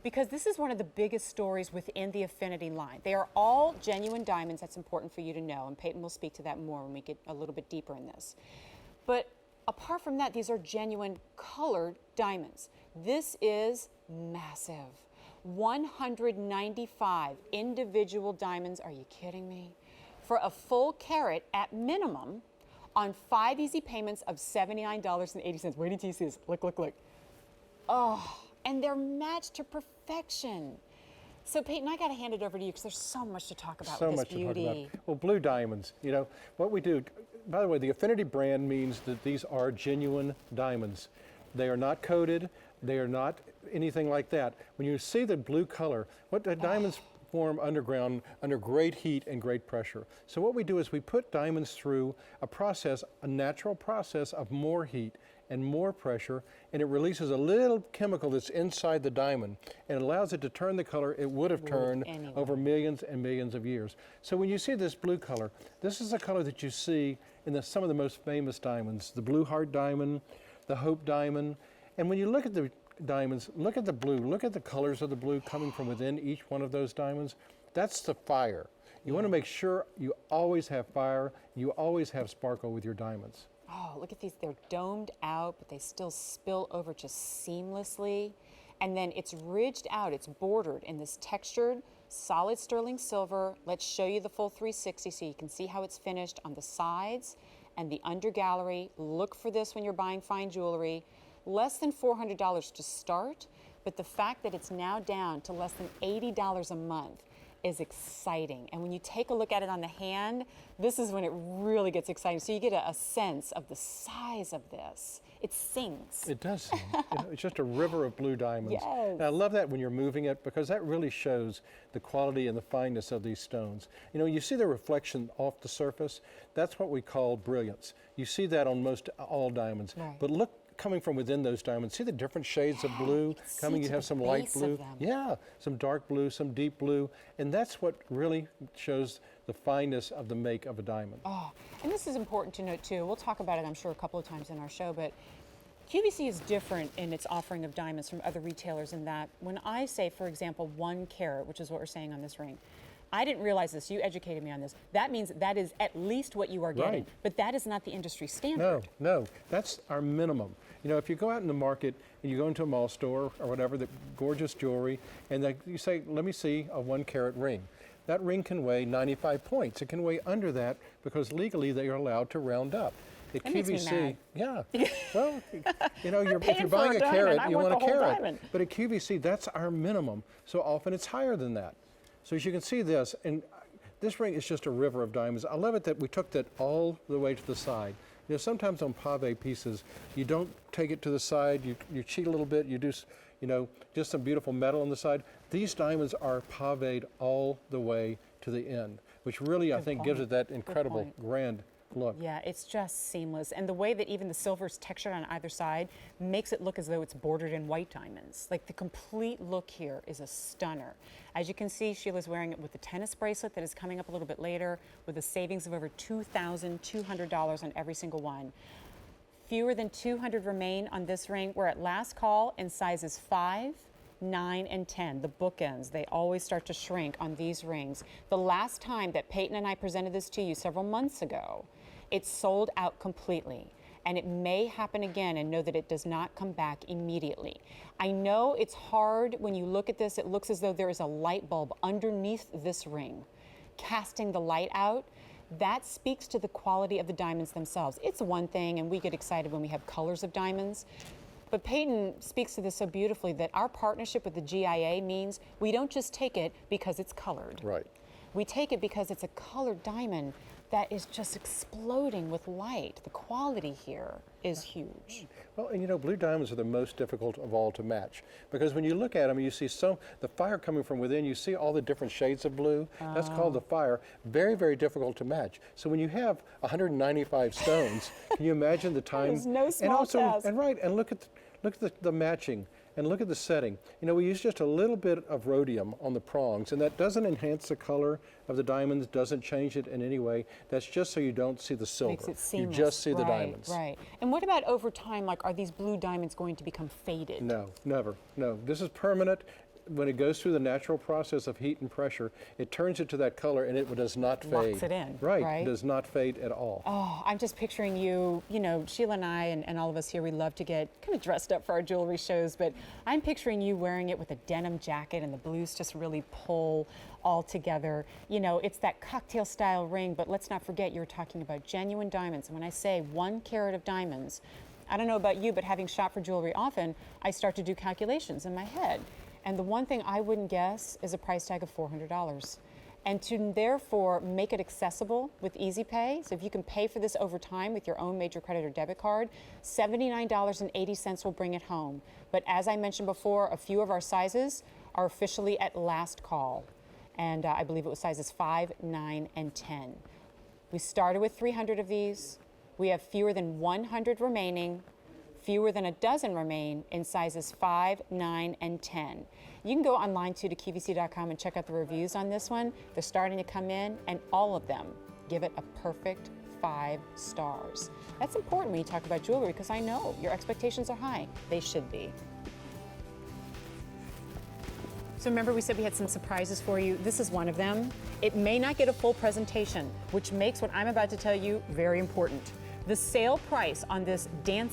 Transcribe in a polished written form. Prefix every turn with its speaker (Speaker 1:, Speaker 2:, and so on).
Speaker 1: because this is one of the biggest stories within the Affinity line. They are all genuine diamonds. That's important for you to know, and Peyton will speak to that more when we get a little bit deeper in this. But apart from that, these are genuine colored diamonds. This is massive. 195 individual diamonds. Are you kidding me? For a full carat at minimum on 5 easy payments of $79.80. Wait until you see this. Look, look, look. Oh, and they're matched to perfection. So Peyton, I got to hand it over to you because there's so much to talk about with this beauty. So much to talk about.
Speaker 2: Well, blue diamonds, you know, what we do, by the way, the Affinity brand means that these are genuine diamonds. They are not coated. They are not anything like that. When you see the blue color, what the diamonds form underground under great heat and great pressure. So what we do is we put diamonds through a process, a natural process of more heat and more pressure, and it releases a little chemical that's inside the diamond and it allows it to turn the color it would have turned over millions and millions of years. So when you see this blue color, this is the color that you see in some of the most famous diamonds, the Blue Heart diamond, the Hope diamond. And when you look at the diamonds, look at the blue, look at the colors of the blue coming from within each one of those diamonds. That's the fire. You want to make sure you always have fire, you always have sparkle with your diamonds.
Speaker 1: Oh, look at these. They're domed out, but they still spill over just seamlessly. And then it's ridged out, it's bordered in this textured, solid sterling silver. Let's show you the full 360 so you can see how it's finished on the sides and the under gallery. Look for this when you're buying fine jewelry. Less than $400 to start, but the fact that it's now down to less than $80 a month is exciting. And when you take a look at it on the hand, this is when it really gets exciting. So you get a sense of the size of this. It sings.
Speaker 2: It does sing. It's just a river of blue diamonds.
Speaker 1: Yes.
Speaker 2: And I love that when you're moving it because that really shows the quality and the fineness of these stones. You know, you see the reflection off the surface. That's what we call brilliance. You see that on most all diamonds.
Speaker 1: Right.
Speaker 2: But look, coming from within those diamonds, see the different shades of blue coming. You have some light blue, some dark blue, some deep blue, and that's what really shows the fineness of the make of a diamond.
Speaker 1: Oh, and this is important to note too. We'll talk about it, I'm sure, a couple of times in our show, but QVC is different in its offering of diamonds from other retailers in that when I say, for example, 1 carat, which is what we're saying on this ring, I didn't realize this, you educated me on this. That means that is at least what you are getting,
Speaker 2: right.
Speaker 1: But that is not the industry standard.
Speaker 2: No, that's our minimum. You know, if you go out in the market and you go into a mall store or whatever, the gorgeous jewelry, and you say, let me see a 1 carat ring. That ring can weigh 95 points. It can weigh under that because legally they are allowed to round up. At QVC, yeah. Well, you know, if you're buying a carat, you want a carat.
Speaker 1: Diamond.
Speaker 2: But at QVC, that's our minimum. So often it's higher than that. So as you can see this, and this ring is just a river of diamonds. I love it that we took that all the way to the side. You know, sometimes on pave pieces, you don't take it to the side, you cheat a little bit, you do, you know, just some beautiful metal on the side. These diamonds are paved all the way to the end, which really, I think, gives it that incredible grand look.
Speaker 1: Yeah, it's just seamless. And the way that even the silver is textured on either side makes it look as though it's bordered in white diamonds. Like the complete look here is a stunner. As you can see, Sheila's wearing it with the tennis bracelet that is coming up a little bit later with a savings of over $2,200 on every single one. Fewer than 200 remain on this ring. We're at last call in sizes 5, 9, and 10, the bookends. They always start to shrink on these rings. The last time that Peyton and I presented this to you several months ago, it sold out completely. And it may happen again, and know that it does not come back immediately. I know it's hard when you look at this, it looks as though there is a light bulb underneath this ring, casting the light out. That speaks to the quality of the diamonds themselves. It's one thing, and we get excited when we have colors of diamonds. But Peyton speaks to this so beautifully that our partnership with the GIA means we don't just take it because it's colored.
Speaker 2: Right.
Speaker 1: We take it because it's a colored diamond that is just exploding with light. The quality here is huge.
Speaker 2: Well, and you know, blue diamonds are the most difficult of all to match because when you look at them, you see the fire coming from within, you see all the different shades of blue. That's called the fire. Very, very difficult to match. So when you have 195 stones, can you imagine the time?
Speaker 1: That is no small task.
Speaker 2: And look at the matching. And look at the setting. You know, we use just a little bit of rhodium on the prongs, and that doesn't enhance the color of the diamonds, doesn't change it in any way. That's just so you don't see the silver.
Speaker 1: Makes it seamless.
Speaker 2: You just see the diamonds.
Speaker 1: Right. And what about over time? Like, are these blue diamonds going to become faded?
Speaker 2: No, never. No, this is permanent. when it goes through the natural process of heat and pressure, it turns it to that color and it does not fade.
Speaker 1: Locks it in,
Speaker 2: Right,
Speaker 1: right?
Speaker 2: it does not fade at all.
Speaker 1: Oh, I'm just picturing you, you know, Sheila and I and all of us here, we love to get kind of dressed up for our jewelry shows, but I'm picturing you wearing it with a denim jacket and the blues just really pull all together. You know, it's that cocktail style ring, but let's not forget you're talking about genuine diamonds. And when I say 1 carat of diamonds, I don't know about you, but having shopped for jewelry often, I start to do calculations in my head. And the one thing I wouldn't guess is a price tag of $400. And to therefore make it accessible with Easy Pay, so if you can pay for this over time with your own major credit or debit card, $79.80 will bring it home. But as I mentioned before, a few of our sizes are officially at last call. And I believe it was sizes 5, 9, and 10. We started with 300 of these. We have fewer than 100 remaining. Fewer than a dozen remain in sizes 5, 9, and 10. You can go online too to QVC.com and check out the reviews on this one. They're starting to come in, and all of them give it a perfect 5 stars. That's important when you talk about jewelry because I know your expectations are high. They should be. So remember we said we had some surprises for you. This is one of them. It may not get a full presentation, which makes what I'm about to tell you very important. The sale price on this dancing